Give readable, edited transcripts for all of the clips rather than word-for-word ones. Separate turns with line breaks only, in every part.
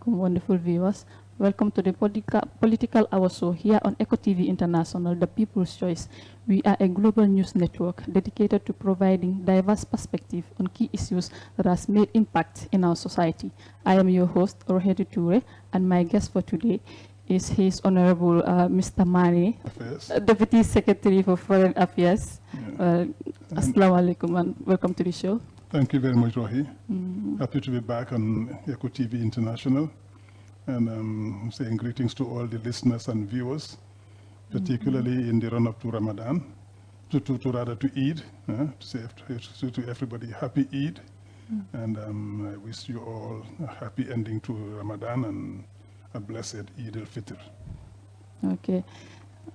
alaikum, wonderful viewers. Welcome to the Political Hour Show here on Eco TV International, the People's Choice. We are a global news network dedicated to providing diverse perspective on key issues that has made impact in our society. I am your host, Rohedi Toure, and my guest for today is His Honorable Mr. Mane, Deputy Secretary for Foreign Affairs. Assalamu alaikum and welcome to the show.
Thank you very much, Rohi. Happy to be back on Eco TV International, and saying greetings to all the listeners and viewers, particularly in the run-up to Ramadan, to Eid, to say to everybody happy Eid, and I wish you all a happy ending to Ramadan and a blessed Eid al-Fitr.
Okay.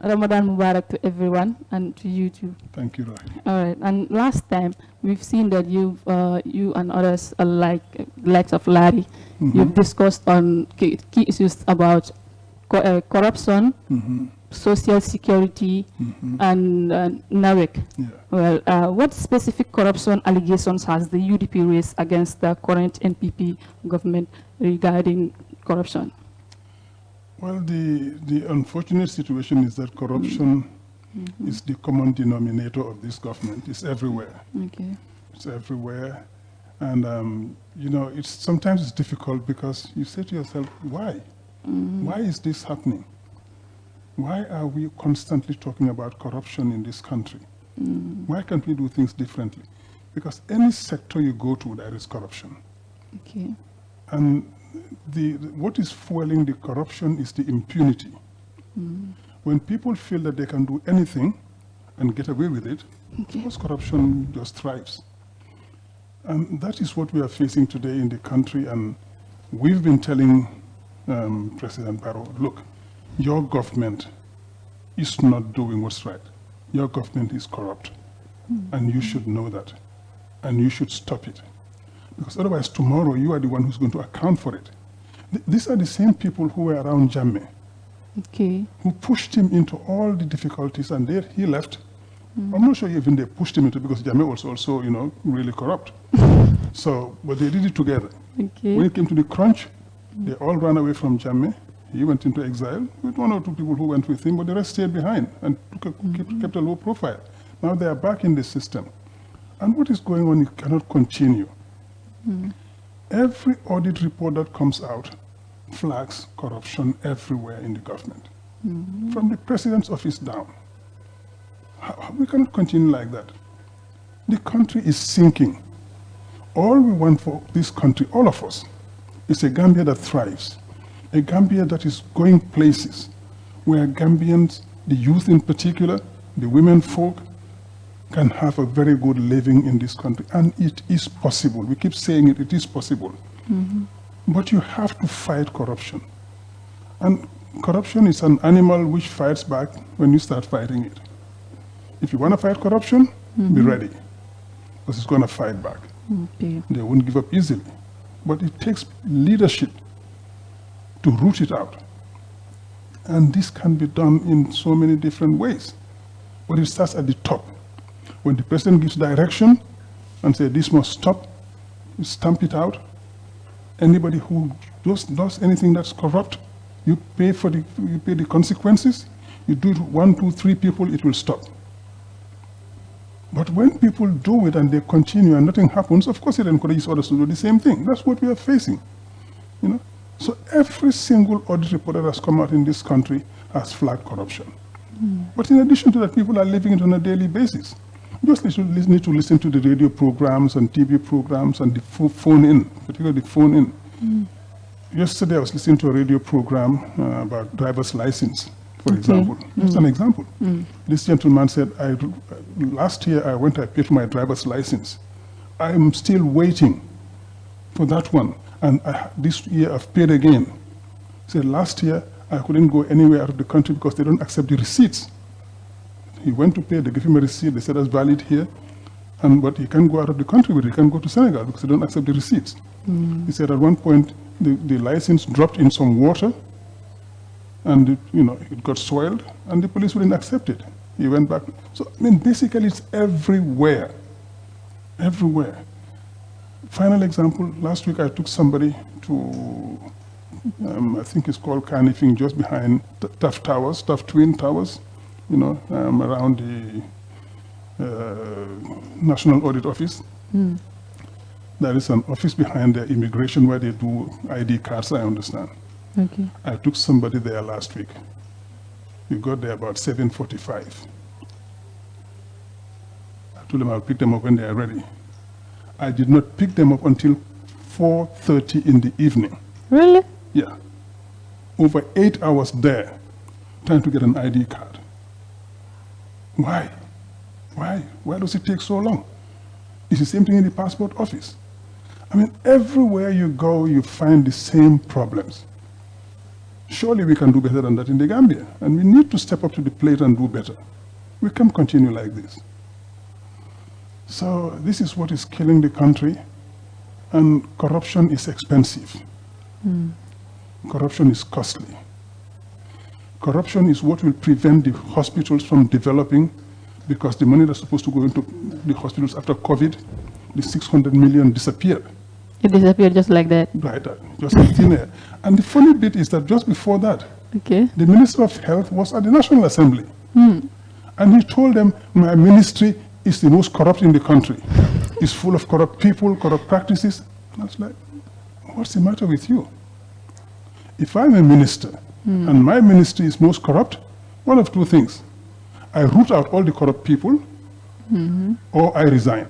Ramadan Mubarak to everyone and to you too.
Thank you, Rohi.
All right. And last time we've seen that you and others, likes of Larry, you've discussed on key issues about corruption, social security, and NAWEC.
Yeah.
Well, what specific corruption allegations has the UDP raised against the current NPP government regarding corruption?
Well, the unfortunate situation is that corruption is the common denominator of this government. It's everywhere.
Okay.
It's everywhere. And, sometimes it's difficult because you say to yourself, why? Why is this happening? Why are we constantly talking about corruption in this country? Why can't we do things differently? Because any sector you go to, there is corruption.
Okay.
And what is fueling the corruption is the impunity. When people feel that they can do anything and get away with it, because corruption just thrives. And that is what we are facing today in the country. And we've been telling President Barrow, look, your government is not doing what's right. Your government is corrupt. And you should know that. And you should stop it. Because otherwise, tomorrow, you are the one who's going to account for it. These are the same people who were around Jammeh, who pushed him into all the difficulties, and there he left. I'm not sure even they pushed him into, because Jammeh was also, really corrupt. But they did it together. When it came to the crunch, they all ran away from Jammeh. He went into exile with one or two people who went with him, but the rest stayed behind and kept a low profile. Now they are back in the system. And what is going on, it cannot continue. Every audit report that comes out flags corruption everywhere in the government, from the president's office down. We cannot continue like that. The country is sinking. All we want for this country, all of us, is a Gambia that thrives, a Gambia that is going places, where Gambians, the youth in particular, the women folk, can have a very good living in this country. And it is possible. We keep saying it is possible. But you have to fight corruption. And corruption is an animal which fights back when you start fighting it. If you want to fight corruption, be ready, because it's going to fight back. They won't give up easily. But it takes leadership to root it out. And this can be done in so many different ways. But it starts at the top. When the president gives direction and says this must stop, you stamp it out. Anybody who does anything that's corrupt, you pay the consequences. You do it 1, 2, 3 people, it will stop. But when people do it and they continue and nothing happens, of course it encourages others to do the same thing. That's what we are facing. So every single audit report that has come out in this country has flagged corruption. But in addition to that, people are living it on a daily basis. You just need to listen to the radio programs and TV programs and the phone in, particularly the phone in. Yesterday I was listening to a radio program about driver's license, for example. Just an example. This gentleman said, last year I paid for my driver's license. I am still waiting for that one. And this year I've paid again. He said, last year I couldn't go anywhere out of the country because they don't accept the receipts. He went to pay, they gave him a receipt, they said that's valid here, but he can't go out of the country with it, he can't go to Senegal because they don't accept the receipts. He said at one point the license dropped in some water and it got soiled and the police wouldn't accept it. He went back. So basically it's everywhere. Everywhere. Final example, last week I took somebody to I think it's called Carnifing, just behind Tough Towers, Tough Twin Towers, around the National Audit Office. There is an office behind the immigration where they do ID cards, I understand.
Okay.
I took somebody there last week. We got there about 7:45. I told them I'll pick them up when they are ready. I did not pick them up until 4:30 in the evening.
Really?
Yeah. Over 8 hours there, trying to get an ID card. Why? Why? Why does it take so long? It's the same thing in the passport office. I mean, everywhere you go, you find the same problems. Surely we can do better than that in the Gambia, and we need to step up to the plate and do better. We can't continue like this. So this is what is killing the country, and corruption is expensive. Corruption is costly. Corruption is what will prevent the hospitals from developing, because the money that's supposed to go into the hospitals after COVID, the 600 million disappeared.
It disappeared just like that.
Right, just like thin air. And the funny bit is that just before that,
Okay.
the Minister of Health was at the National Assembly. And he told them, my ministry is the most corrupt in the country. It's full of corrupt people, corrupt practices. And I was like, what's the matter with you? If I'm a minister and my ministry is most corrupt, one of two things. I root out all the corrupt people or I resign.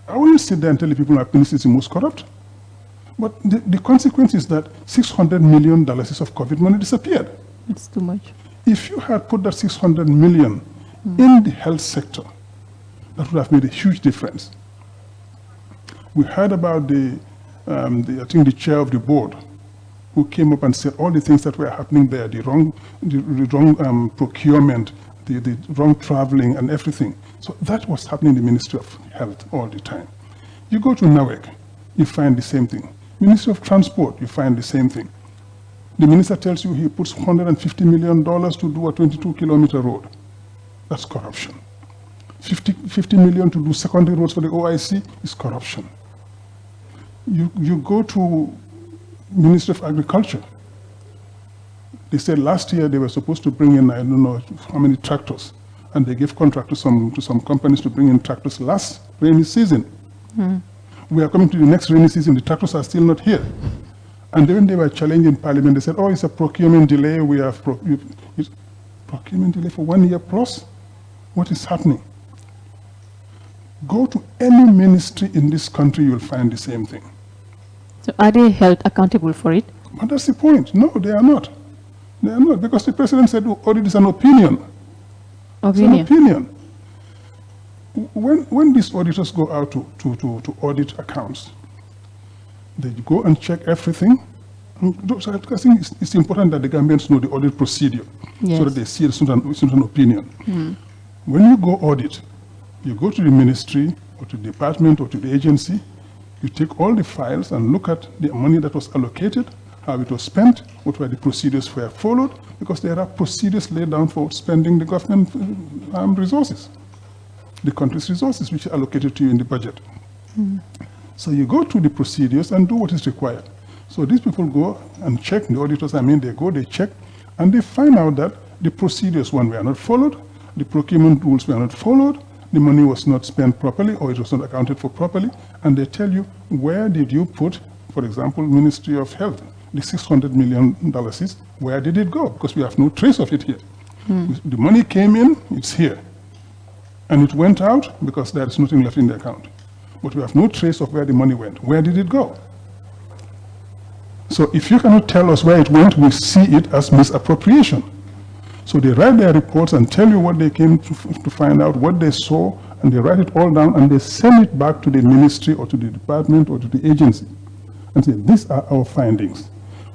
I wouldn't sit there and tell the people my ministry is the most corrupt. But the consequence is that $600 million of COVID money disappeared.
It's too much.
If you had put that 600 million in the health sector, that would have made a huge difference. We heard about I think the chair of the board, who came up and said all the things that were happening there, the wrong procurement, the wrong traveling and everything. So that was happening in the Ministry of Health all the time. You go to NAWEC, you find the same thing. Ministry of Transport, you find the same thing. The minister tells you he puts $150 million to do a 22-kilometer road. That's corruption. 50 million to do secondary roads for the OIC is corruption. You go to Ministry of Agriculture. They said last year they were supposed to bring in, I don't know how many tractors, and they gave contract to some companies to bring in tractors last rainy season. We are coming to the next rainy season, the tractors are still not here. And then they were challenged in Parliament. They said, oh, it's a procurement delay. We have procurement delay for 1 year plus? What is happening? Go to any ministry in this country, you'll find the same thing.
So are they held accountable for it?
But that's the point. No, they are not. They are not, because the president said audit is an opinion. It's an opinion. When these auditors go out to audit accounts, they go and check everything. So I think it's important that the Gambians know the audit procedure, so that they see it's not an opinion. When you go audit, you go to the ministry or to the department or to the agency, you take all the files and look at the money that was allocated, how it was spent, what were the procedures were followed, because there are procedures laid down for spending the government resources, the country's resources, which are allocated to you in the budget. So you go through the procedures and do what is required. So these people go and check, the auditors, they check, and they find out that the procedures, one, were not followed, the procurement rules were not followed, the money was not spent properly, or it was not accounted for properly, and they tell you, where did you put, for example, Ministry of Health, the $600 million, where did it go? Because we have no trace of it here. The money came in, it's here. And it went out because there is nothing left in the account. But we have no trace of where the money went. Where did it go? So if you cannot tell us where it went, we see it as misappropriation. So they write their reports and tell you what they came to find out, what they saw, and they write it all down, and they send it back to the ministry or to the department or to the agency and say, these are our findings.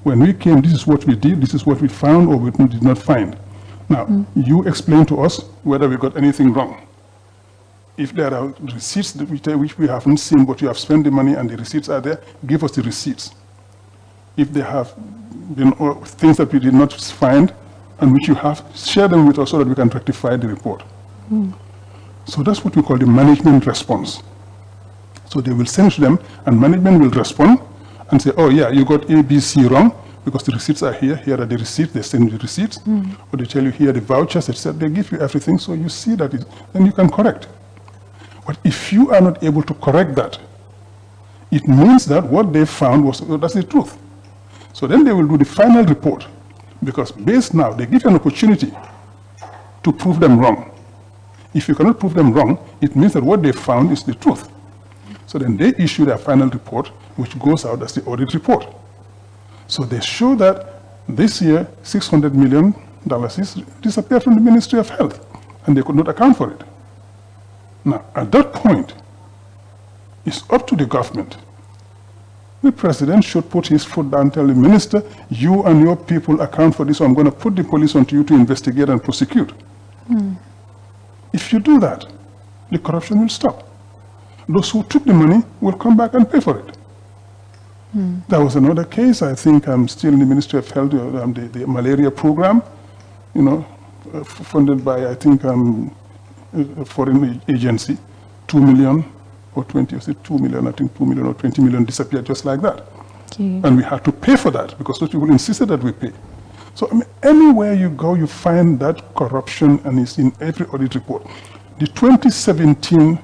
When we came, this is what we did, this is what we found or we did not find. Now, you explain to us whether we got anything wrong. If there are receipts which we haven't seen, but you have spent the money and the receipts are there, give us the receipts. If there have been things that we did not find and which you have, share them with us so that we can rectify the report. So that's what we call the management response. So they will send to them, and management will respond, and say, oh yeah, you got A, B, C wrong, because the receipts are here, here are the receipts, they send you the receipts, or they tell you here are the vouchers, etc. They give you everything, so you see that, then you can correct. But if you are not able to correct that, it means that what they found was, that's the truth. So then they will do the final report, because based now, they give you an opportunity to prove them wrong. If you cannot prove them wrong, it means that what they found is the truth. So then they issue their final report, which goes out as the audit report. So they show that this year, $600 million disappeared from the Ministry of Health, and they could not account for it. Now, at that point, it's up to the government. The president should put his foot down and tell the minister, you and your people account for this, so I'm going to put the police onto you to investigate and prosecute. If you do that, the corruption will stop. Those who took the money will come back and pay for it. There was another case, I think I'm still in the Ministry of Health, the malaria program, funded by, I think, a foreign agency, 2 million or 20, or 2 million, I think 2 million or 20 million disappeared just like that.
Okay.
And we had to pay for that because those people insisted that we pay. So I mean, anywhere you go, you find that corruption, and it's in every audit report. The 2018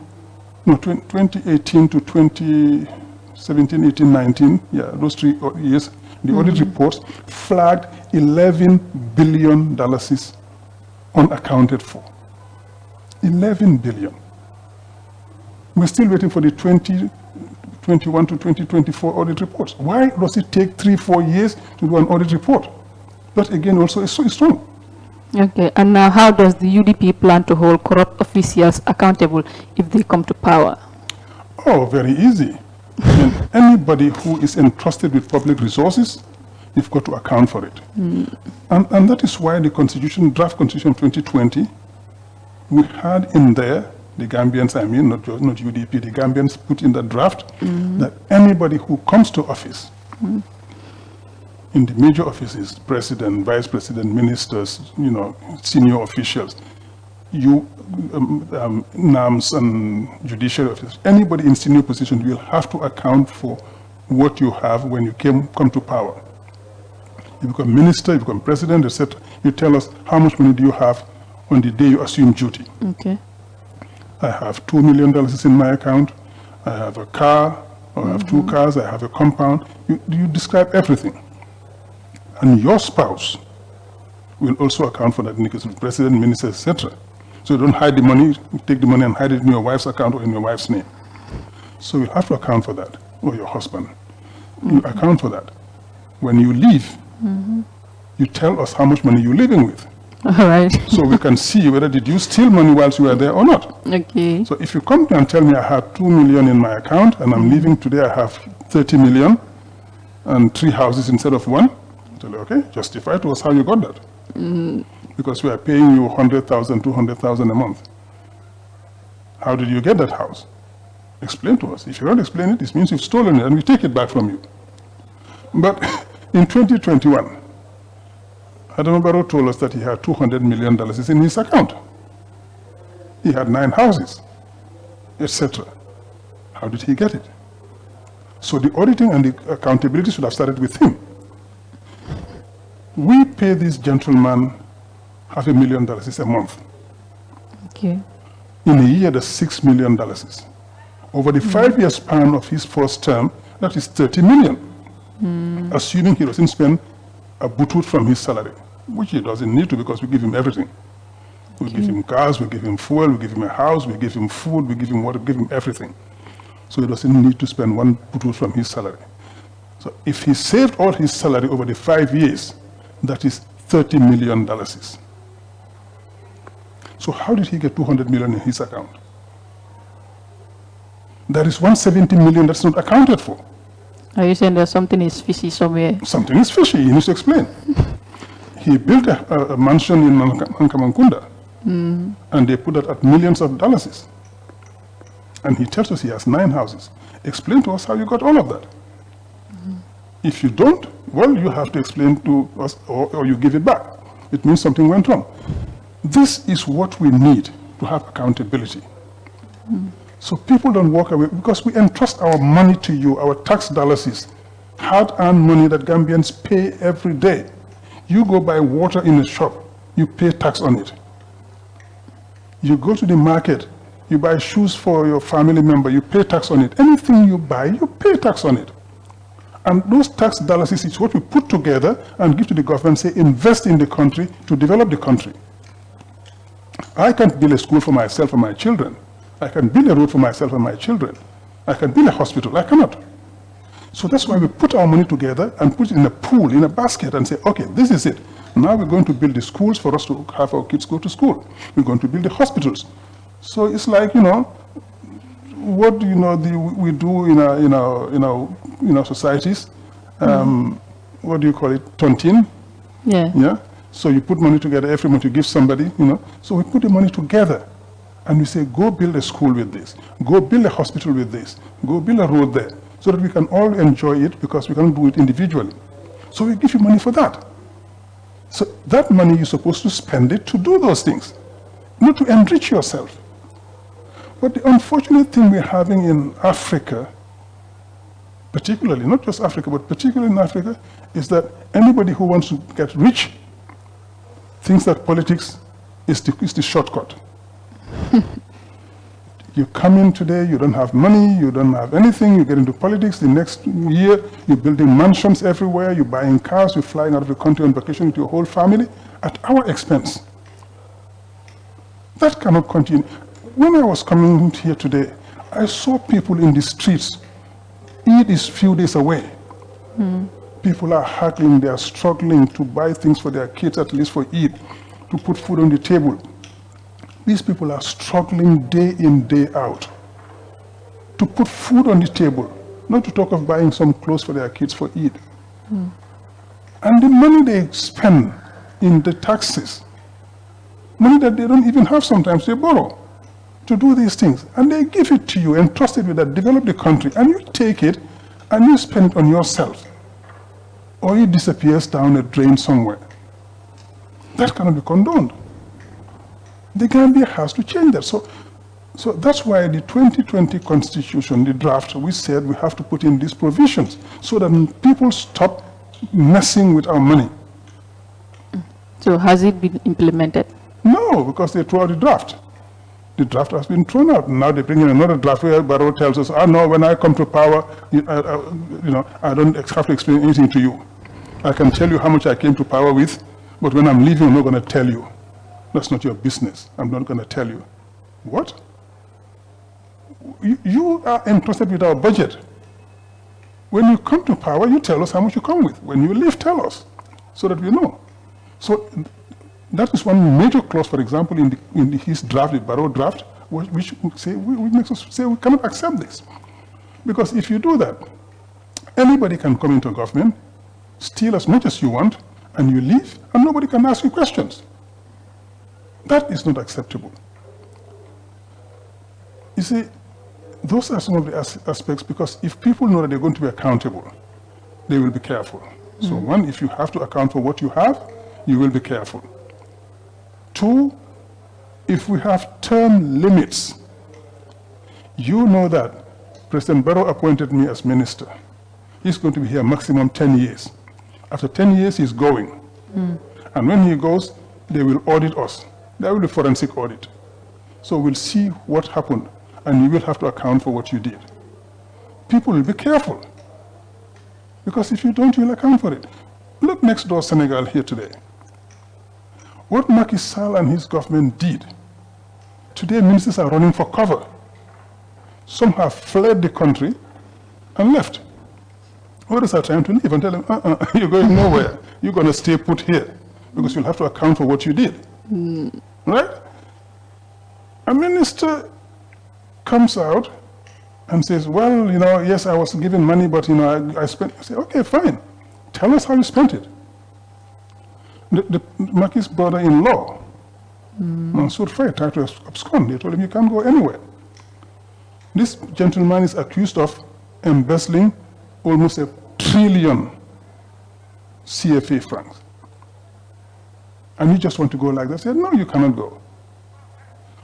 to 2017, 18, 19, yeah, those 3 years, the audit reports flagged $11 billion unaccounted for. 11 billion. We're still waiting for the 2021 to 2024 audit reports. Why does it take 3-4 years to do an audit report? That again also is so strong.
Okay, and now how does the UDP plan to hold corrupt officials accountable if they come to power?
Oh, very easy. And anybody who is entrusted with public resources, you've got to account for it. And that is why the draft constitution 2020, we had in there, the Gambians, I mean, not UDP, the Gambians put in the draft that anybody who comes to office, in the major offices, president, vice president, ministers, senior officials, NAMs and judiciary officers, anybody in senior position, you will have to account for what you have when you come to power. You become minister, you become president, etc. You tell us how much money do you have on the day you assume duty.
Okay.
I have $2 million in my account. I have a car, or I have 2 cars, I have a compound. You describe everything. And your spouse will also account for that in the case of president, minister, etc. So you don't hide the money, you take the money and hide it in your wife's account or in your wife's name. So you have to account for that, or your husband. You account for that. When you leave, you tell us how much money you're living with.
All right.
So we can see whether did you steal money whilst you were there or not.
Okay.
So if you come and tell me I have 2 million in my account and I'm leaving today, I have 30 million and 3 houses instead of 1, I tell you, okay, justify to us how you got that. Because we are paying you 100,000, 200,000 a month. How did you get that house? Explain to us. If you don't explain it, this means you've stolen it and we take it back from you. But in 2021, Adam Barrow told us that he had $200 million in his account. He had 9 houses, etc. How did he get it? So the auditing and the accountability should have started with him. We pay this gentleman $500,000 a month.
Okay.
In a year, that's $6 million. Over the 5-year span of his first term, that is $30 million. Assuming he doesn't spend a butut from his salary, which he doesn't need to because we give him everything. We give him cars, we give him fuel, we give him a house, we give him food, we give him water, we give him everything. So he doesn't need to spend one butut from his salary. So if he saved all his salary over the 5 years, that is $30 million. So how did he get 200 million in his account? There is 170 million that's not accounted for.
Are you saying that something is fishy somewhere?
Something is fishy, he needs to explain. He built a mansion in Nkamankunda, and they put that at millions of dollars. And he tells us he has 9 houses. Explain to us how you got all of that. If you don't, well, you have to explain to us, or you give it back. It means something went wrong. This is what we need to have accountability. So people don't walk away, because we entrust our money to you, our tax dollars hard-earned money that Gambians pay every day. You go buy water in a shop, you pay tax on it. You go to the market, you buy shoes for your family member, you pay tax on it. Anything you buy, you pay tax on it. And those tax dollars is what we put together and give to the government, say, invest in the country to develop the country. I can't build a school for myself and my children. I can build a road for myself and my children. I can build a hospital. I cannot. So that's why we put our money together and put it in a pool, in a basket, and say, okay, this is it. Now we're going to build the schools for us to have our kids go to school. We're going to build the hospitals. So it's like, what we do in our societies. What do you call it? Tontine.
Yeah.
Yeah. So you put money together every month. You give somebody. So we put the money together, and we say, go build a school with this. Go build a hospital with this. Go build a road there, so that we can all enjoy it because we cannot do it individually. So we give you money for that. So that money you're supposed to spend it to do those things, not to enrich yourself. But the unfortunate thing we're having in Africa, particularly, not just Africa, but particularly in Africa, is that anybody who wants to get rich thinks that politics is the shortcut. You come in today, you don't have money, you don't have anything, you get into politics, the next year you're building mansions everywhere, you're buying cars, you're flying out of the country on vacation with your whole family at our expense. That cannot continue. When I was coming here today, I saw people in the streets. Eid is few days away. People are haggling, they are struggling to buy things for their kids, at least for Eid, to put food on the table. These people are struggling day in, day out to put food on the table, not to talk of buying some clothes for their kids for Eid. And the money they spend in the taxes, money that they don't even have sometimes, they borrow to do these things. And they give it to you, entrusted with that, develop the country, and you take it and you spend it on yourself. Or it disappears down a drain somewhere. That cannot be condoned. The Gambia has to change that. So that's why the 2020 Constitution, the draft, we said we have to put in these provisions so that people stop messing with our money.
So has it been implemented?
No, because they threw out the draft. The draft has been thrown out. Now they bring in another draft where Barrow tells us, no, when I come to power, I don't have to explain anything to you. I can tell you how much I came to power with, but when I'm leaving, I'm not going to tell you. That's not your business. I'm not going to tell you. What? You are entrusted with our budget. When you come to power, you tell us how much you come with. When you leave, tell us, so that we know. So that is one major clause, for example, in his draft, the Barrow draft, which makes us say we cannot accept this. Because if you do that, anybody can come into government, steal as much as you want, and you leave, and nobody can ask you questions. That is not acceptable. You see, those are some of the aspects, because if people know that they're going to be accountable, they will be careful. So one, if you have to account for what you have, you will be careful. Two, if we have term limits, you know that President Barrow appointed me as minister. He's going to be here maximum 10 years. After 10 years, he's going. And when he goes, they will audit us. There will be forensic audit. So we'll see what happened, and you will have to account for what you did. People will be careful, because if you don't, you'll account for it. Look next door, Senegal, here today. What Macky Sall and his government did, today ministers are running for cover. Some have fled the country and left. Others are trying to leave and tell them, you're going nowhere. You're going to stay put here, because you'll have to account for what you did. Right? A minister comes out and says, well, yes, I was given money, but, I spent. I say, okay, fine. Tell us how you spent it. The Macki's brother-in-law, Mansour Faye, tried to abscond. They told him, you can't go anywhere. This gentleman is accused of embezzling almost 1 trillion CFA francs. And you just want to go like that? I said, no, you cannot go.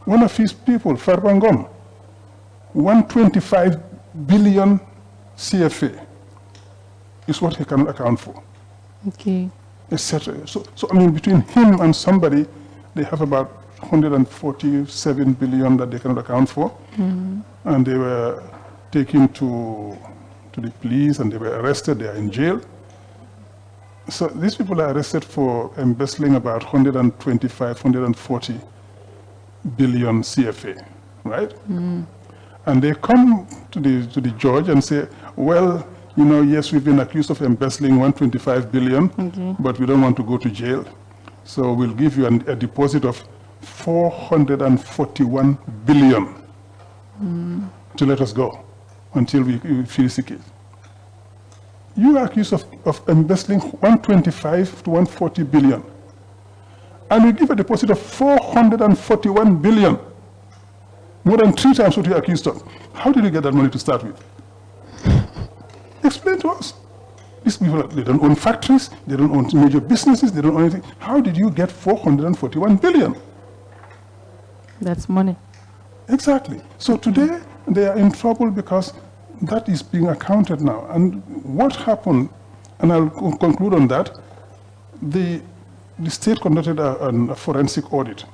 One of his people, Farbangom, 125 billion CFA is what he cannot account for,
Okay.
etc. So I mean, between him and somebody, they have about 147 billion that they cannot account for, and they were taken to the police and they were arrested. They are in jail. So these people are arrested for embezzling about 125, 140 billion CFA, right? And they come to the judge and say, well, you know, yes, we've been accused of embezzling 125 billion, but we don't want to go to jail. So we'll give you a deposit of 441 billion to let us go until we finish the case. You are accused of embezzling 125 to 140 billion. And we give a deposit of 441 billion. More than 3 times what you're accused of. How did you get that money to start with? Explain to us. These people, they don't own factories, they don't own major businesses, they don't own anything. How did you get 441 billion?
That's money.
Exactly. So today, they are in trouble because that is being accounted now. And what happened, and I'll conclude on that, the state conducted a forensic audit,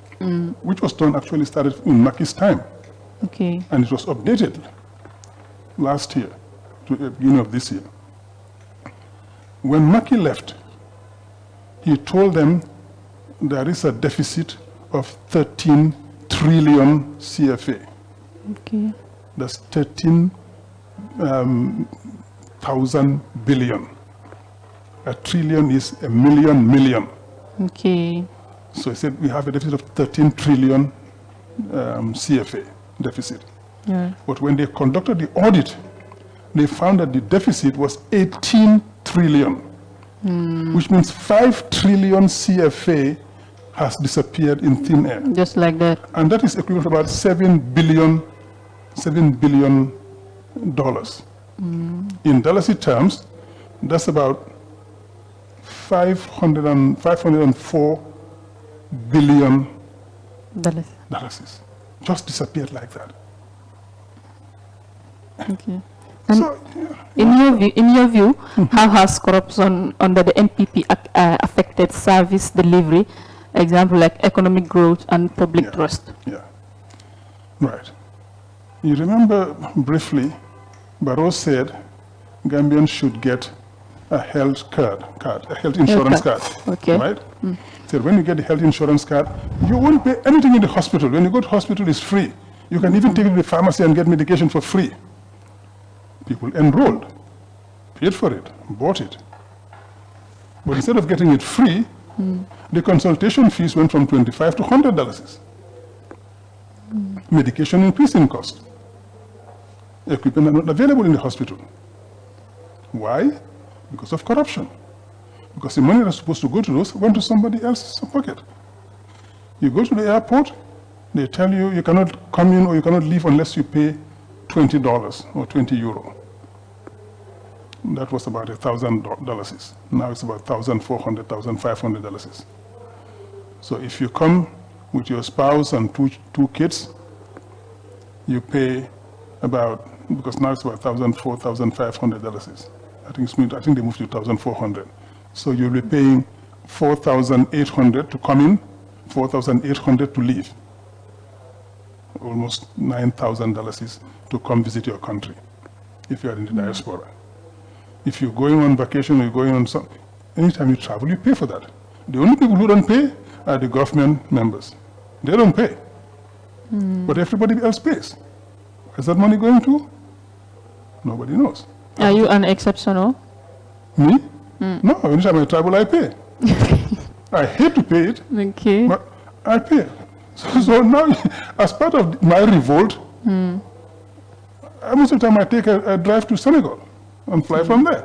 which was done, actually started in Maki's time.
Okay.
And it was updated last year, to the beginning of this year. When Maki left, he told them there is a deficit of 13 trillion CFA.
Okay.
That's 13,000 billion. A trillion is a million.
Okay.
So he said we have a deficit of 13 trillion CFA deficit.
Yeah.
But when they conducted the audit, they found that the deficit was 18 trillion, which means 5 trillion CFA has disappeared in thin air.
Just like that.
And that is equivalent to about $7 billion. In Dallas terms, that's about 504 billion dollars. Just disappeared like that.
Okay. And
So,
in your view, how has corruption under the NPP affected service delivery, example like economic growth and public trust?
Yeah, right. You remember briefly, Barrow said Gambians should get a health a health insurance card.
Okay.
Right? So when you get the health insurance card, you won't pay anything in the hospital. When you go to hospital, it's free. You can even take it to the pharmacy and get medication for free. People enrolled, paid for it, bought it. But instead of getting it free, the consultation fees went from $25 to $100. Medication increased in cost. Equipment are not available in the hospital. Why? Because of corruption. Because the money that's supposed to go to those went to somebody else's pocket. You go to the airport, they tell you you cannot come in or you cannot leave unless you pay $20 or €20. That was about $1,000. Now it's about $1,400, $1,500. So if you come with your spouse and two kids, you pay about, because now it's about $1,400, $1,500. I think they moved to $1,400. So you'll be paying $4,800 to come in, $4,800 to leave. Almost $9,000 to come visit your country if you are in the diaspora. If you're going on vacation or you're going on anytime you travel, you pay for that. The only people who don't pay are the government members. They don't pay. But everybody else pays. Where's that money going to? Nobody knows.
Are you an exceptional?
Me? No, anytime I travel, I pay. I hate to pay it,
Okay.
but I pay. So now, as part of my revolt, most of the time I take a drive to Senegal and fly from there.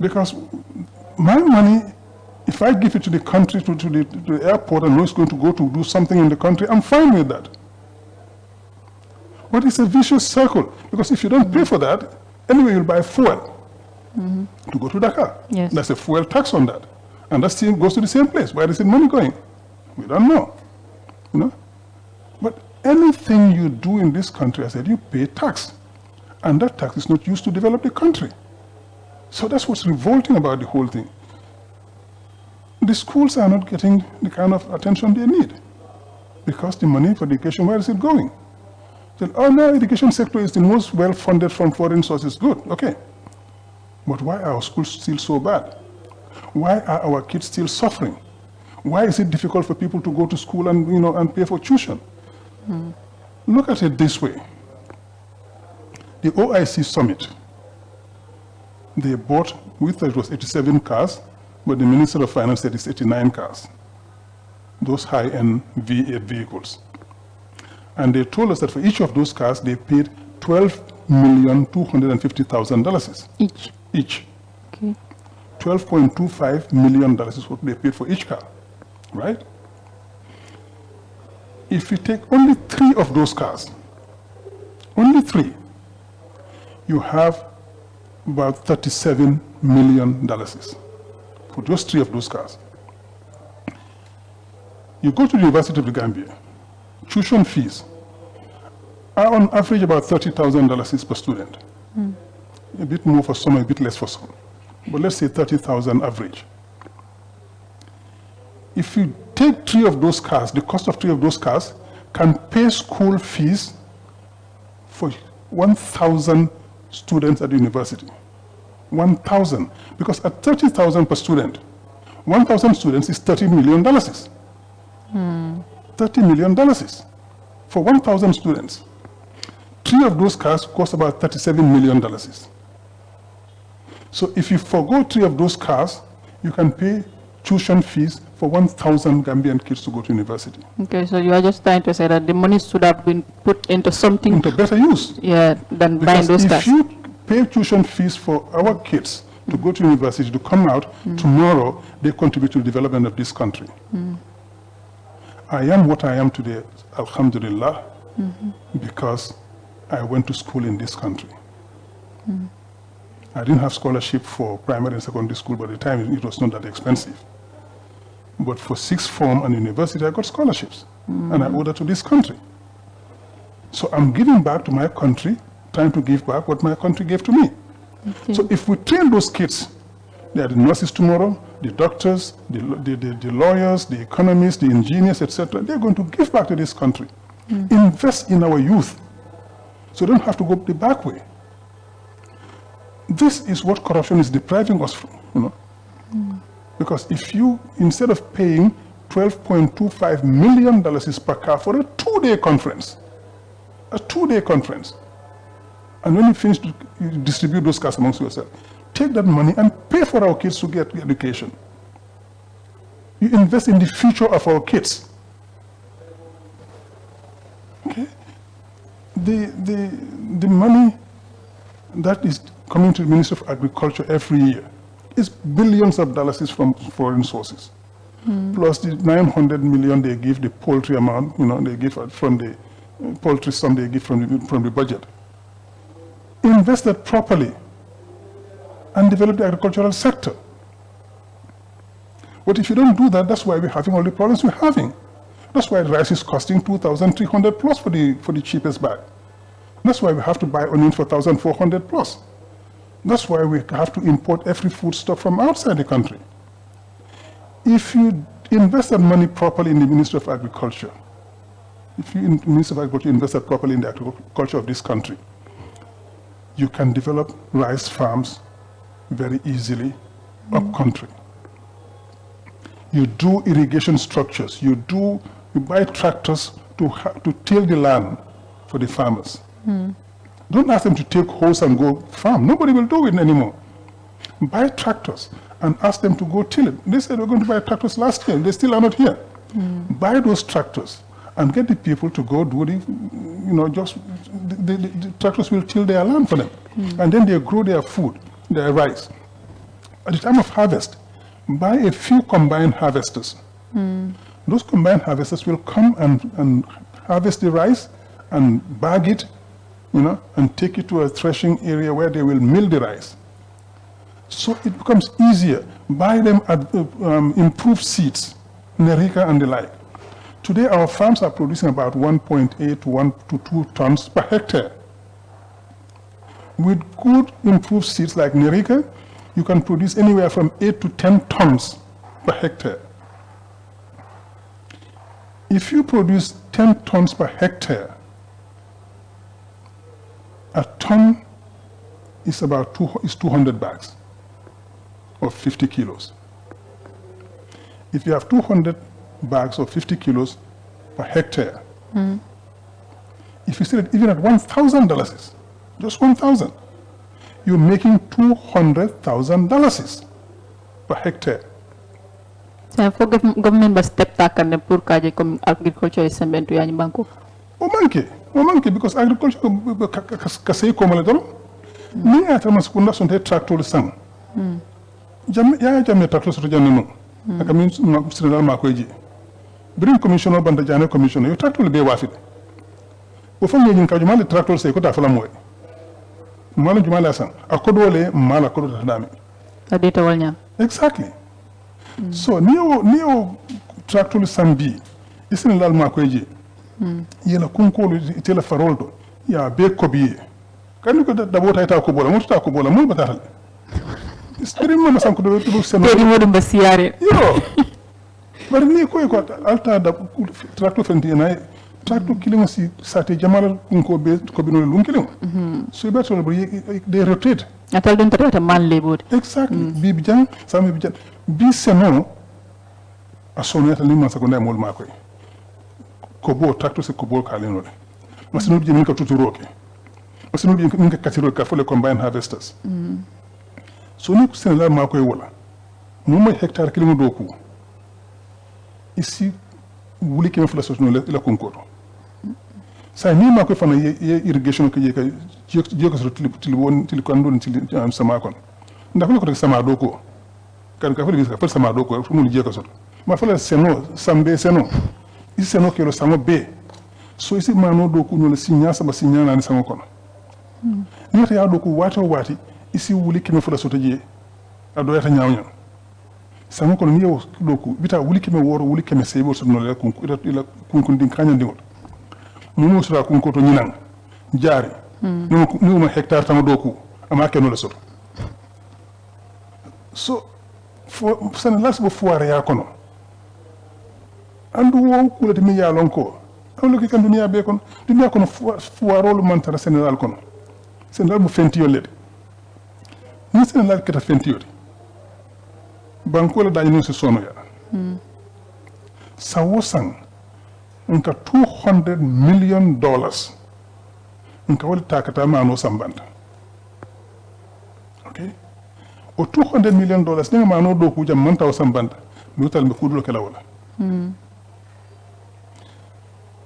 Because my money, if I give it to the country, to the airport, and know it's going to go to do something in the country, I'm fine with that. But it's a vicious circle, because if you don't pay for that, anyway, you'll buy fuel to go to Dakar.
Yes.
There's a fuel tax on that. And that still goes to the same place. Where is the money going? We don't know. You know? But anything you do in this country, I said, you pay tax. And that tax is not used to develop the country. So that's what's revolting about the whole thing. The schools are not getting the kind of attention they need because the money for education, where is it going? Then, oh no, education sector is the most well-funded from foreign sources. Good, okay. But why are our schools still so bad? Why are our kids still suffering? Why is it difficult for people to go to school and, and pay for tuition? Look at it this way. The OIC summit, they bought, we thought it was 87 cars, but the Minister of Finance said it's 89 cars. Those high-end V8 vehicles. And they told us that for each of those cars, they paid $12,250,000. Each.
Okay.
$12.25 million is what they paid for each car, right? If you take only 3 of those cars, only 3, you have about $37 million for just 3 of those cars. You go to the University of the Gambia, tuition fees are on average about $30,000 per student. A bit more for some, a bit less for some. But let's say 30,000 average. If you take 3 of those cars, the cost of 3 of those cars can pay school fees for 1,000 students at the university. 1,000. Because at 30,000 per student, 1,000 students is $30 million. $30 million for 1,000 students. 3 of those cars cost about $37 million. So if you forgo 3 of those cars, you can pay tuition fees for 1,000 Gambian kids to go to university.
Okay, so you are just trying to say that the money should have been put into something.
Into better use.
Yeah, than buying those cars.
If you pay tuition fees for our kids to go to university, to come out, tomorrow they contribute to the development of this country. I am what I am today, alhamdulillah, because I went to school in this country. I didn't have scholarship for primary and secondary school, but at the time it was not that expensive. But for 6th form and university, I got scholarships, and I owe that to this country. So I'm giving back to my country, trying to give back what my country gave to me.
Okay.
So if we train those kids, they are the nurses tomorrow, the doctors, the lawyers, the economists, the engineers, etc. They're going to give back to this country. Invest in our youth, so they don't have to go the back way. This is what corruption is depriving us from, Because if you, instead of paying $12.25 million per car for a 2-day conference, and when you finish to distribute those cars amongst yourself, take that money and pay for our kids to get education. You invest in the future of our kids. Okay? The money that is coming to the Ministry of Agriculture every year is billions of dollars from foreign sources. Plus the 900 million they give, the poultry amount, they give from the poultry sum they give from the budget. Invest that properly and develop the agricultural sector. But if you don't do that, that's why we're having all the problems we're having. That's why rice is costing 2,300 plus for the cheapest bag. That's why we have to buy onions for 1,400 plus. That's why we have to import every foodstuff from outside the country. If you invest that money properly in the Ministry of Agriculture, if you in the Ministry of Agriculture invest that properly in the agriculture of this country, you can develop rice farms very easily up country. You do irrigation structures. You buy tractors to till the land for the farmers. Don't ask them to take hoes and go farm. Nobody will do it anymore. Buy tractors and ask them to go till it. They said we're going to buy tractors last year. They still are not here. Buy those tractors and get the people to go do the tractors will till their land for them. And then they grow their food, their rice. At the time of harvest, buy a few combined harvesters. Those combined harvesters will come and harvest the rice and bag it, and take it to a threshing area where they will mill the rice. So it becomes easier. Buy them improved seeds, Nerika and the like. Today our farms are producing about 1.8 to 1 to 2 tons per hectare. With good improved seeds like Nerika, you can produce anywhere from 8 to 10 tons per hectare. If you produce 10 tons per hectare, a ton is about 200 bags of 50 kilos. If you have 200 bags of 50 kilos per hectare, if you sell it even at $1,000, just 1,000, you're making $200,000 per hectare.
So for government ba step takane pour kaje comme agriculture is sembentu yani banko.
O manke because agriculture kasay ko mala doro. Ni ata maskunda sonte tractor sang. Jam tractor so janno no. Aka min Sénégal ma koy ji. Brim commissioner banda jane commissioner yo tractor be wafide. Bo fam ni ka juma le tractor sey ko ta fala moy. Mala juma la sang akodole mala kodo ta dami.
Adeta walnya.
Exactly. So neo tractor sambi isini lal ma koy je yela kunkolo itela faroldo ya be kobiye kan ko da bota ita ko bola muta ko bola mul batal istri mo masam ko do seno
Tedi modum basiyare.
yo bar ni koy ko alta da tractor fenti na tractor kilimo si sate jamal kunko be ko bino lum kilimo so be to de rotate
Atal don tata man lebod.
exactly bi jang sami bi jang bi seno a sonata ni masa ko ndey mol makoy ko bo tractor se ko bo kaleno le masino bi min ka tuturoke masino bi min ka katiro ka fole combine harvesters so ni ko senela makoy wala mo may hectare kilimo do ko ici wuli ke fula sosno la konkoto sa ni makoy fana ye irrigation ko je ka je ko so tili ko andon tili am sama kon ndax ko sama do ko kan ka fole bi ka sama do ko mo je ko so ma fala seno sambe seno isi seno kelo samo be so isi mano do ku nyola sinya saba sinya na ni samo kono ni ta ya do ku wati isi wuli kime fula soto je ado yata nyaawnya samo kono ni yo do ku bita wuli kime woro wuli kime sebo so no le ku ila kun din kanya dingol mo sura kun ko to nyinan jaari ni ma hectare tamo do ku ama keno le soto so fo sana las bo fuare ya kono andu wo kulati mi yalon ko awlo ki kan duniya be kon duniya kono fuarolu mantara Sénégal kono Sénégal bu fentiyo lede ni Sénégal keta fentiyo banko la dañu no se sono ya sawo sang nka $200 million nka wali takata mano sambanda okay o $200 million ni mano do ku jam manta o sambanda mi utal be kudulo kala wala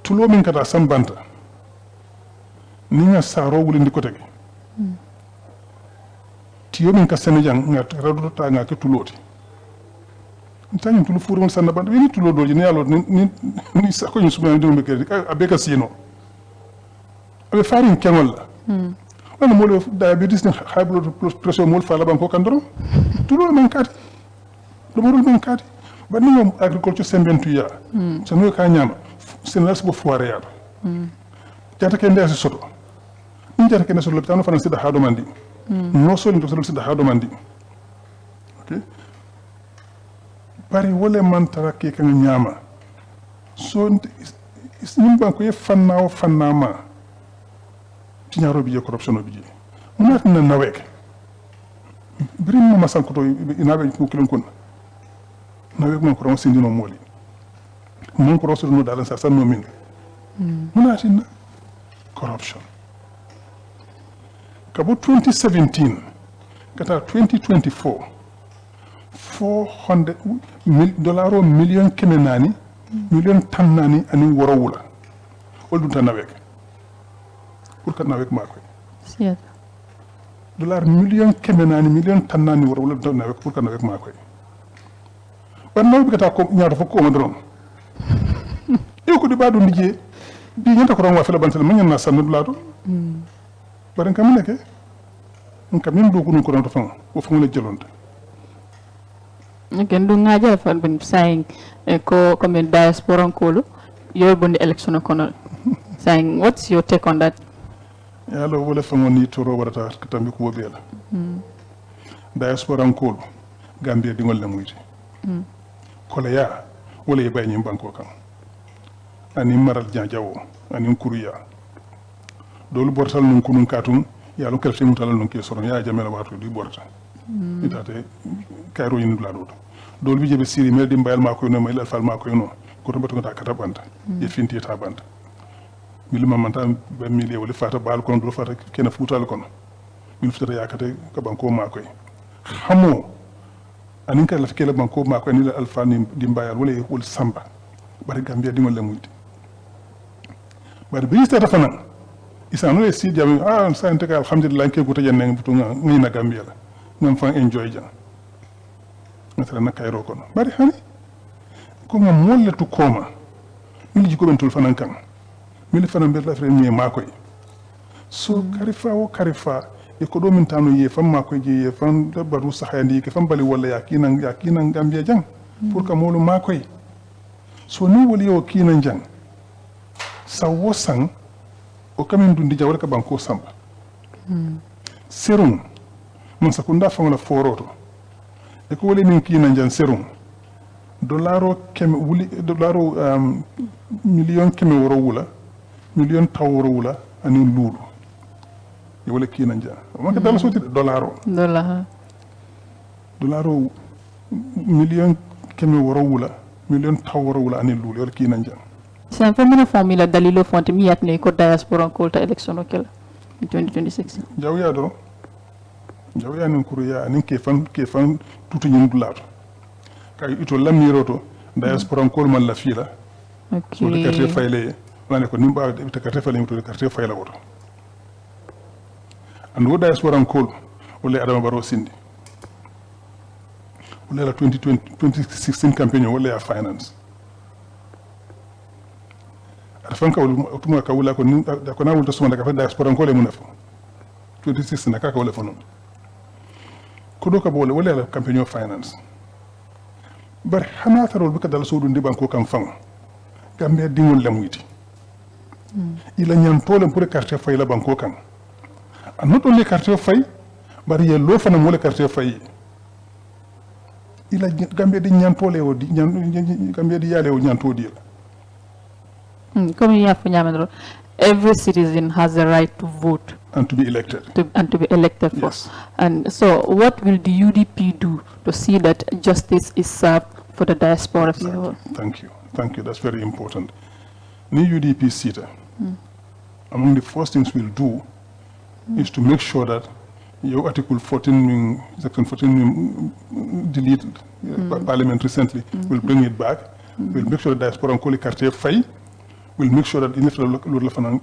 tulo min kata sambanta ni nga saro wuli ndi kotege tiyo min ka senejang nga rado ta nga ke tuloti ntani tulu furu mon sanna banda ni tulo doji ni yalo ni sako ni suma ndi mbeke abeka sino abe farin kengol la wala mo le diabetes ni high blood pressure mo fala banko kandoro tulo men kati do mo men kati ba ni ngom agriculture sembentu ya so no ka nyama Sénégal bo foire ya jata ke ndesi soto ni jata ke ndesi soto lopitano fana sida hado mandi no so ni to sida hado mandi okay bari wole man tarake kan nyama so ni banko ye fanna ma ti nyaro bi corruption bi mo nat na nawek brim mo masan ko to inabe ko kilon kon nawek mo ko ron sindino moli mon ko rosso no dalan sa sanno min munatina corruption kabo 2017 kata 2024 $400 million kemenani million tannani ani worowula oldu tanawek pour ka nawek mako
Siya.
dollar million kemenani million tannani worowula tanawek pour ka nawek mako ban nawbi kata ko nyaata fo ko mo dron e ko di badu ndije bi nyanta ko ron wa fela bantal man na sanu blato baran kam neke on kam min do ko non ko ron to fam o fam le jelonta
Again, do ngaja fan ben saying ko comme diaspora kolo your bondi election kono saying what's your take on that?
Ya lo wala fam ni toro warata tambi ko bela diaspora nkolu Gambia dingol le muyti koleya wala e bayni banko kan ani maral jajawo ani kuruya dolu bortal nun kunun katum ya lo kelfe mutal non ke soron ya jamela wato di borta itate kayro yin dula do dolu bi jebe siri mel di mbayal mako no mel alfal mako no ko to bato ta katabanta e finti ta banta milima manta ben mili wala fata bal kon do fata kena futal kon min futata yakate ka banko mako xamo anin ka la fikela banko mako ni la alfa ni di mbayal wala samba bari Gambia dingol le muyti bari bi stata fanan isano e si jami sante ka alhamdulillah ke guta janne butu ngi na Gambia la ngam fa enjoy jan natara na kayro kono bari hani ko ngam molle tu koma mili jiko ben tul fanan kan mili fanan be la fere ni makoy so karifa e ko do min tanu ye fam makoy je ye fam da baru sahandi ke fam bali wala yakinan Gambia jang pour ka molu makoy so ni woli o kinan jang sawo sang o kamin dundi jawal ka banko samba serum mon sakunda fangala foroto e ko wole min kinan jan serum dolaro million keme woro wula million tawro wula ani lulu e wole kinan jan maka dala soti dolaro million keme woro wula million tawro wula ani lulu wole kinan jan
c'est un peu formula dalilo fonte mi yatne ko diaspora kolta election okela 2026
jawya do jawya nin kuruya nin ke fan tutu nyin dulato kay ito lamiroto diaspora kol man la fila so de carte fayle wala ko nimba de carte fayle to de carte fayle woto ando diaspora kol wala adama baro sindi wala la 2016 campaign wala ya finance fanka wala ka wala ko da ko na wulta suma daga fa diaspora ko le munafo 26 na ka wala fono ko do ka bole wala la campaign finance bar hana tarol baka dal sodu ndi banko kam fam Gambia dingol lamuyti ila nyam tole pour carte fay la banko kan an not only carte fay bar ye lo fana mo le carte fay ila Gambia di nyam tole o di Gambia di yale o nyanto di
Comme you have nyamedro, every citizen has the right to vote
and to be elected.
Yes. First. And so, what will the UDP do to see that justice is served for the diaspora?
Thank you. That's very important. New UDP SITA, among the first things we'll do is to make sure that your Article 14, Section 14 deleted Parliament recently, we'll bring it back. We'll make sure the diaspora and carte fay. We'll make sure that in the fanan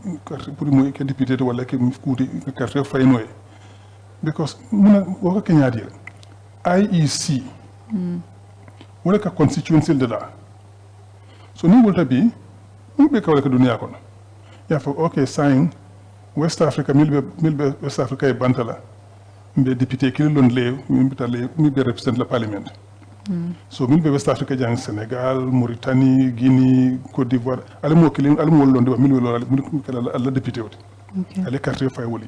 pour mo ke député to wala ke kuti carte fay noy because muna waka kenya dir IEC wala ka constituency de la so ni wolta bi mo be ka wala ka dunia kono ya fa okay sign West Africa milbe West Africa e bantala mbe député ki lon le mi be represent le parlement so min be West Africa jang Sénégal Mauritanie Guinée Côte d'Ivoire ala mo kilim ala mo londe ba min wala min kala ala député woti ala carte fay woli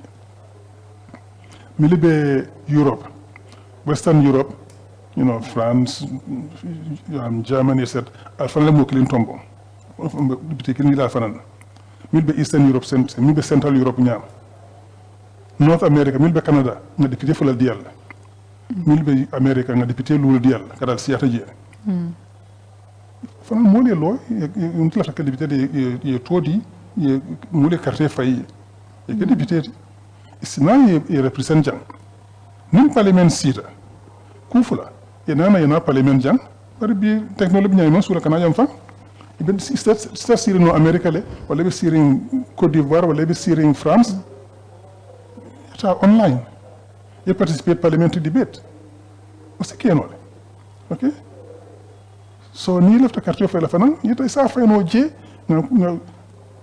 mi be Europe Western Europe France Germany etc alfa la mo kilim tombo député ki ni la fanan mi be Eastern Europe mi be Central Europe ñam North America mi be Canada na député fulal di yalla milbe America nga député lulu dial kadal siyata je fana mole lo on tla ka député de todi ye mole carte fay e ke député sina ye represent jang nim parlement sita kufula ye nana parlement jang par bi technologie nyay sura kana jam fa ben sta sirino America le wala be sirin Côte d'Ivoire wala be sirin France ta online you participate parliamentary debate. What's the key? Okay? So, ni left a carte for la fanan, you say, I know J.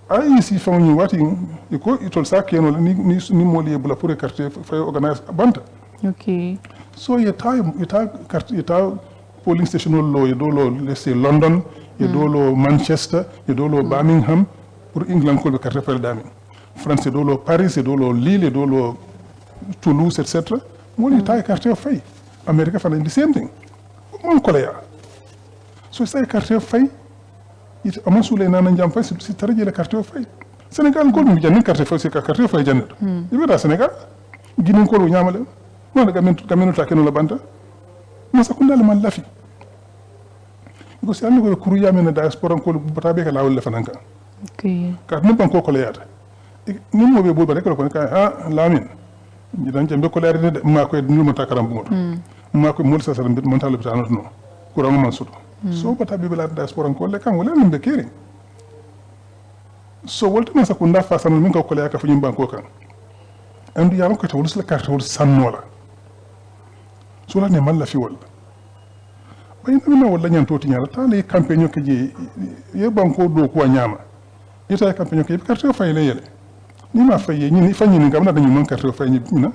I see from you what you call it all Saki and ni more able to carte for organize a banta.
Okay.
So, you polling station law, you do, let's say, London, you do, Manchester, you do, Birmingham, pour England call the carte for damning. France, you do, Paris, you do, Lille, you do, Toulouse, etc. Moi, il taille carte fay. America fana the same thing mon koleya so say carte fay it amasule nana jam fay si taraje la carte fay Sénégal ko mi janni carte fay si carte fay jannet ibeta Sénégal ginin ko nyamale wala gamen ta kenu la banta masa kunda le man lafi ko si anno ko kuru yamena diaspora ko batabe ka lawol le fananka
okay
ka ne banko ko leyata ni mo be bo bare ko ka ha lamin jidan jambe ko leerde de ma ko ni mo takaram bu ma ko mol sa salam bit mon talo bitano no kurango man suto so batabe be la diaspora ko le kan wala nimbe kere so wolta masa kunda fa sanal min ko le ka fu nyim banko kan andu yama ko tawul la carte wol sannola so la ne man la fi wol bay na wala nyan toti nyala ta le campagne ko je ye banko do ko nyama ita campagne ko carte fay le yele ni ma fay ni fanyi ni ngam na dañu man carte fay ni na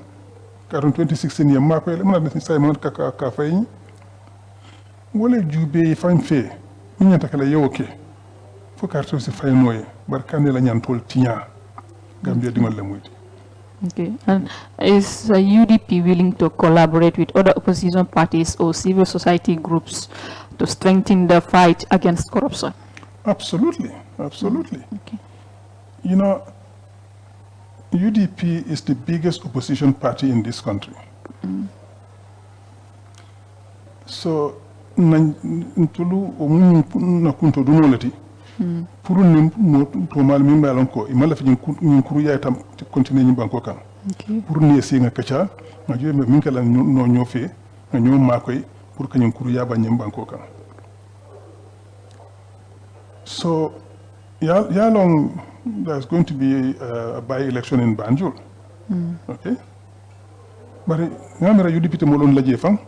carte 2016 yam ma ko le man na say man ka fay ni wala jube fan fe ni nyata kala yo ke fo carte ci fay noye barkane la nyan tol tinya gambia dimal la muyti.
Okay, and is UDP willing to collaborate with other opposition parties or civil society groups to strengthen the fight against corruption?
Absolutely, absolutely.
Okay.
You know, UDP is the biggest opposition party in this country. So, ntulu na kunto dunolati. Pour nous to mal min balon ko imala fi ñin kuru yaay tam continuer ñi banko kan pour ni esi nga kacha ma joy min kala no ñofe nga ñom makoy pour que ñin kuru ya ba ñi banko kan so ya long there's going to be a by election in Banjul okay bari ngamira UDP te mo lon laje fan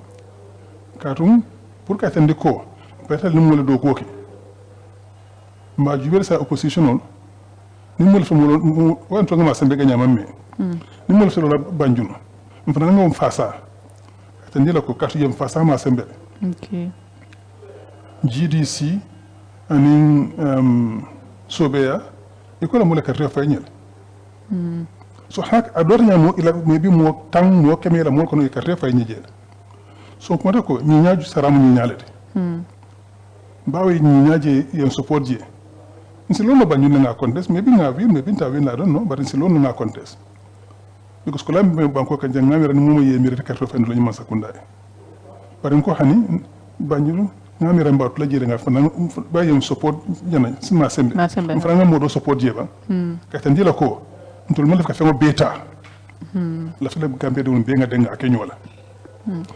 katum pour ka tande ko petal ni mo la do ko ke ma jubel sa opposition on ni mo fa mo won to ngama sembe ganya mamme ni mo fa la Banjul mfana ngam fasa tande la ko katu yem fasa ma sembe
Okay.
GDC anin Sobeya ikola mo la katu fa nyel so hak ador nyamo ila maybe mo tang mo kemela mo ko no katu fa nyel so ko ko ni nyaaju saram ni nyalete bawe ni nyaaje yen support je nsi lono Banjul nga contest maybe nga win maybe ta win I don't know but nsi lono nga contest because ko lambe banko kan janga mera ni mo yemi rete carte fa ndo nyima sakunda bari ko hani Banjul nga mera mbatu la jere nga fa ba yen support jana sima sembe fa nga modo support je ba ka tan dila ko ntol mo def ka fengo beta la fa le gambe de won be nga denga akenyola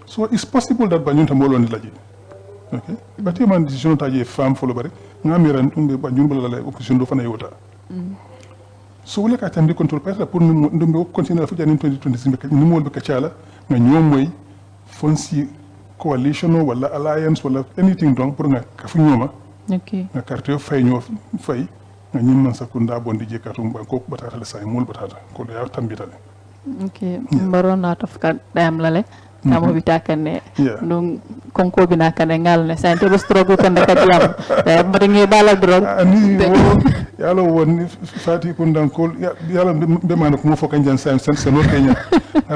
so it's possible that Banjul ta molon la je okay but you man decision ta je fam folo bare ngamiran tumbe Banjul bala la opposition do fana yota so wala ka tambi control peut pour nous ndumbe continuer fu jani 2026 be ni molbe ka ciala nga ñom moy fonsi coalition wala alliance wala anything donc pour nga ka fu ñoma
Okay.
nga carte fay ñoo fay nga ñim man sakunda bondi je katum ba ko batata la say mol batata ko ya tambitale
Okay. Mbaro na tafka dam lale. Kamo bitakane nung konko binakane ngal ne sante bo struggle kan ka diam mbaringe bala drog
ani yalo woni fati ko dankol yalo be man ko mo fo kan jan sen no kenya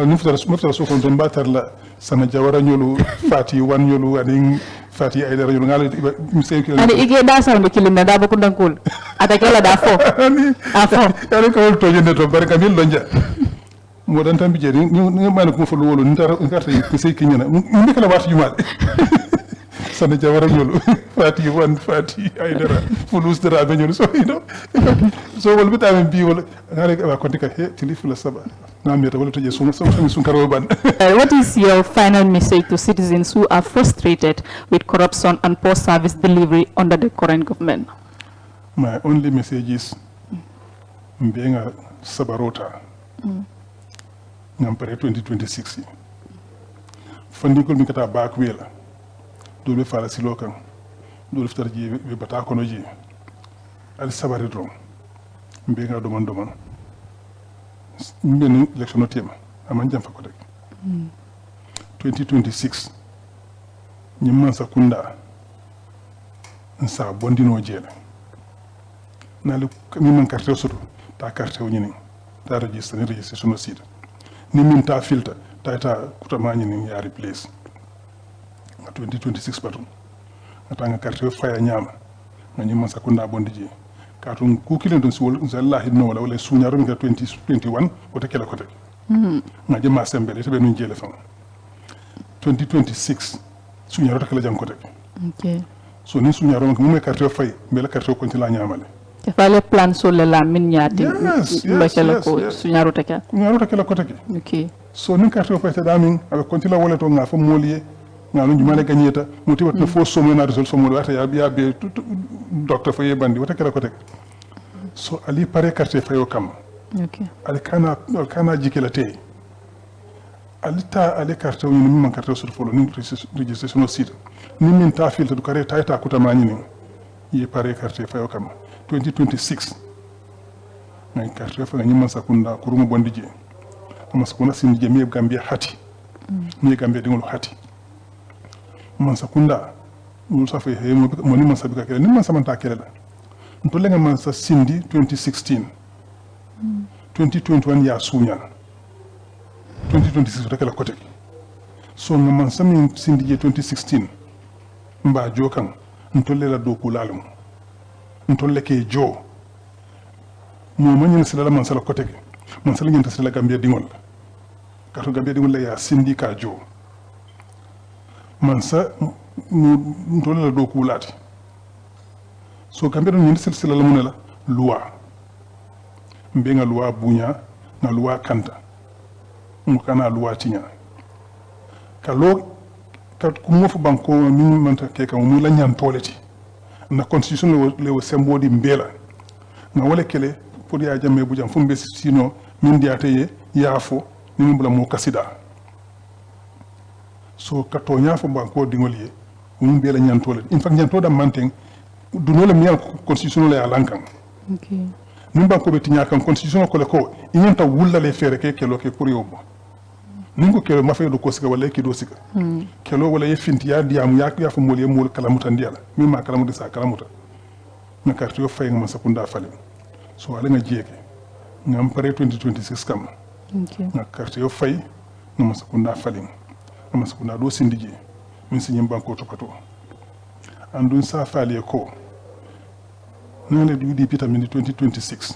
ni futara so ko don batar la sana jawara nyolu fati wan nyolu ani fati ay dara nyolu ngal mi sen kilo
ani ige da sa no kilina da bo ko dankol atakela da fo
ani
afo
yalo ko to jende to barka mil lonja mo dan tambi je ni man ko fo wolo ni tar ngarte ko sey kinyana ni kala wati jumal sana jawara nyolu fati wan fati ay dara fulus dara be nyolu so so wol bita men bi wol ngare ba ko tika he tilifu la saba ngameta wala toje sun karo ban.
What is your final message to citizens who are frustrated with corruption and poor service delivery under the current government?
My only message is being a sabarota. Ngampere 2026. Fandikol mi kata back wela. Dole fala silokan. Dole fitar ji be bata kono ji. Al sabari dron. Being a doman. Mbeni election no tema. Amanjam fa ko rek. 2026. Nyimman sakunda. Nsa bondino jela. Nalu mi man carte soto ta carte o nyini ta registre no site ni min ta filter ta kuta ma nyini ya replace 2026 batum atanga carte faya nyama ngani masa kunda bondi je katun ku kilen don wol zallahi no wala suñaro mi 2021 wota kala kote ngaje ma sembele to be nun jele fam 2026 suñaro to kala jang kote
okay
so ni suñaro mo me carte fay bela carte ko la nyamale
te fale plan sur la min nyati
yes,
ko suñaro to
kala kote
okay
so ni carte fay ta damin abe kontila wala to nga fa molier nga no jumale gagneta muti watna fo somo na resol somo wata ya be docteur fo yebandi wata kala kote so ali pare carte fayo kam
okay
ali kana jikela te ali carte ni man carte sur folo ni registration no site ni min ta filtre du kare ta kuta mani ni yi pare carte fayo kam 2026 ngai carte fa ni man sakunda kurumo bondi je amma sakuna sin je mi gambia hati mi gambia dingol hati man sakunda wul sa fe mo ni man sabika kele ni man samanta kele la ntolle nga man sa sindi 2016 2021 ya sunya 2026 rekala kote so nga man sami sindi je 2016 mba jokan ntolle la doku lalum ntolle ke jo mo manyi sala man sala kote man sala nyanta sala gambia dingol kato gambia dingol la ya sindi ka jo man sa ntolle la doku lati so kambe don ni silsila la munela loi mbe nga loi bunya na loi kanta mo kana loi tinya kalo kat ku mo fu banko min manta ke kam mu la nyam toleti na constitution le sembodi mbela na wala kele pour ya jamme bu jam fumbe sino min diate yafo ni mbula mo kasida so kato nyafo banko dingoliye mu mbela nyam toleti in fact nyam to da manteng dunole miyal constitution la lankan
okay
nim banko be tinya kan constitution ko le ko inyanta wulla le fere ke kelo ke pour yobo ningo kelo ma fe do ko sika wala ke do sika kelo wala ye finti ya diam ya fa mol ye mol kala mutandiala mi ma kala mudisa kala muta na carte yo fay ngam sakunda fale so wala nga jeke ngam pare 2026 kam
okay
na carte yo fay ngam sakunda fale ngam sakunda do sindije min sinyim banko to pato andun sa fale ko nale du di pita min 2026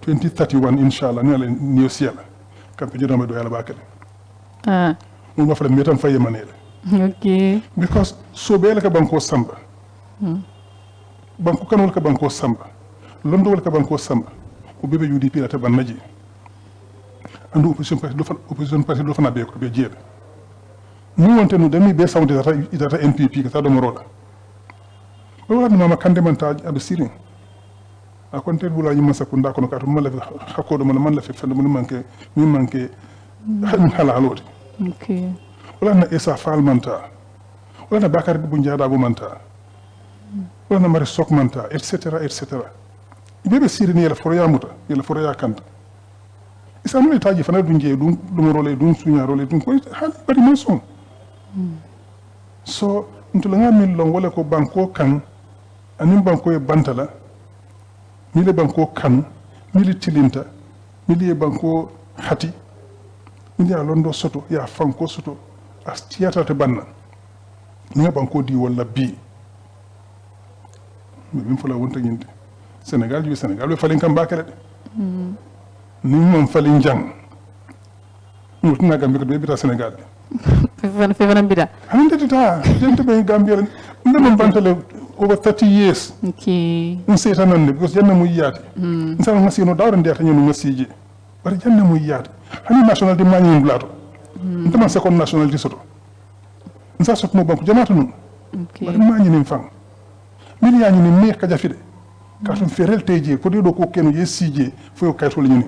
2031 inshallah nale new ciel kampe jodama do yalla bakale mo ma fala metam faye manele
okay
because so bele ka banko samba banko kanol ka banko samba londo wala ka banko samba ko bebe UDP la taban naji andu opposition parti do fana be ko be jebe ni wonte no demi be sawde data NPP ka do morola wala ni mama kande man taaj abe sirin a kontel bula yima sakunda kono ka to mala hakodo man la fe fande mun manke han hala halodi
okay
wala na esa fal manta wala na bakar bu njaada bu manta wala na mari sok manta etc bebe sirin yela foro ya muta yela foro ya kanta isa no taji fana dunje dum morole dum sunya role dum ko hal bari mo son so ntulanga min lon wala ko banko kan anin banko e bantala mile banko kan mile tilinta mile banko hati mile a londo soto ya fanko soto as tiyata te banna ni banko di wala bi min fala wonta nyinde Senegal be falin kan bakale de ni mom falin jang mutuna gambe ko be bita Senegal
fefana bida
hande ta gente be Gambia ndem bantale over 30 years
okay
nseta non ne because janna mu yiyati nsama ngasi no dawra ndiyata nyonu ngasije bari janna mu yiyati hani national de mani blato ndema second national de soto nsa sot mo banku jamata non
okay
bari mani nim fam min yaani ni me ka jafide ka tum ferel teje ko do ko kenu yesije fo kayto le nyuni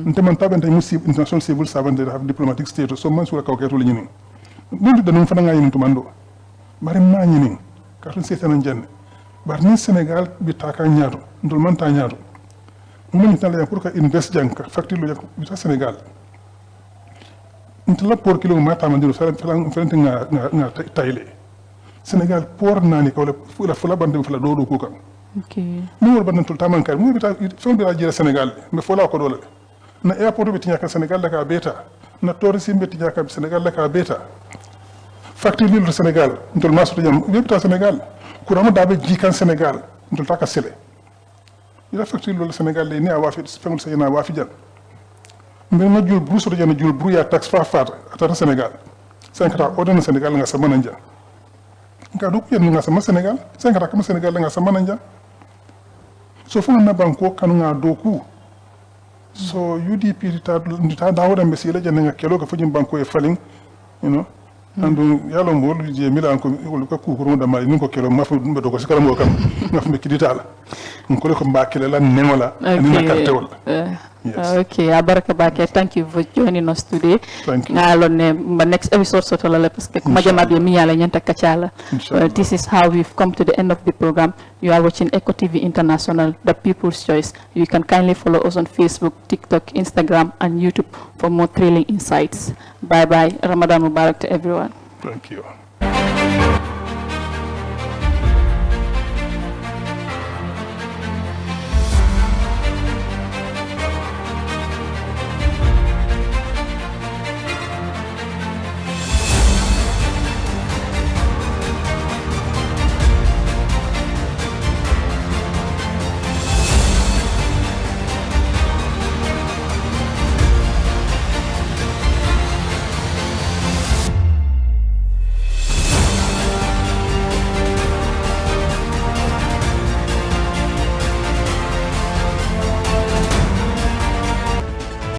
ntema tabenta musib international civil servant de have diplomatic status so man sura ka kayto le nyuni dundu da non fana ngayi tumando bari mani ni katun setan janne bar ni Senegal bi taka nyaato ndol man ta nyaato mun tan la pour ka invest janka facture lo jak bi ta Senegal ntla por kilo ma ta mandiro felante nga tayle Senegal por nani ko la fula bande fula do ko kan
okay
ni wor ban tul taman kar mu bi ta fon bi la jira Senegal me fola ko dole na airport bi tinya ka Senegal la ka beta na tourist bi tinya ka Senegal la ka beta factory lil Sénégal ndol masoto jam webta Sénégal kurama dabe jikan Sénégal ndol taka sele ila factory lil Sénégal le ni a wafi fengul sayna wafi jam mbe ma jul bruso jana jul bru ya tax fa fat atata Sénégal 5 ta odana Sénégal nga sama nanja nga do ko yen nga sama Sénégal 5 ta kama Sénégal nga sama nanja so fu na banko kanu nga do ku so UDP ta dawoda mbe sila jana nga kelo ga fujim banko e falling you know andu yalo mbol je milan ko ko kukuru da mali ninko kelo mafu mbe do ko sikara mo kam mafu mbe kiditala ko ko mbakile la nengola ni na kartewol. Yes.
Okay, Abaraka Bake, thank you for joining us today.
Thank you.
My next episode this is how we've come to the end of the program. You are watching Eco TV International, the People's Choice. You can kindly follow us on Facebook, TikTok, Instagram, and YouTube for more thrilling insights. Bye bye. Ramadan Mubarak to everyone.
Thank you.